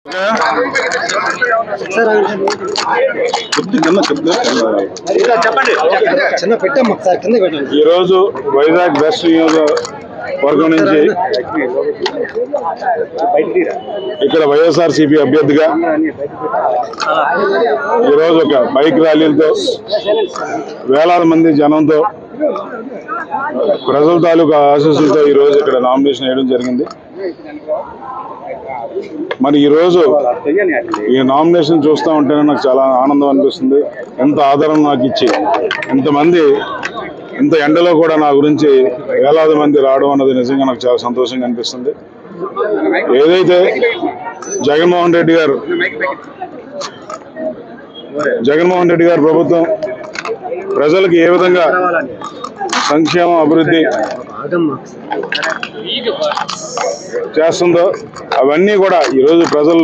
ఈ రోజు వైజాగ్ వెస్ట్ నియోజకవర్గం నుంచి ఇక్కడ వైఎస్ఆర్సీపీ అభ్యర్థిగా ఈరోజు ఒక బైక్ ర్యాలీలతో వేలాది మంది జనంతో ప్రజల తాలూకా ఆశీస్సులతో ఈరోజు ఇక్కడ నామినేషన్ వేయడం జరిగింది. మరి ఈరోజు ఈ నామినేషన్ చూస్తూ ఉంటేనే నాకు చాలా ఆనందం అనిపిస్తుంది. ఎంత ఆదరణ నాకు ఇచ్చి ఇంతమంది ఇంత ఎండలో కూడా నా గురించి వేలాది మంది రావడం అన్నది నిజంగా నాకు చాలా సంతోషంగా అనిపిస్తుంది. ఏదైతే జగన్మోహన్ రెడ్డి గారు ప్రభుత్వం ప్రజలకు ఏ విధంగా సంక్షేమం అభివృద్ధి చేస్తుందో అవన్నీ కూడా ఈరోజు ప్రజలు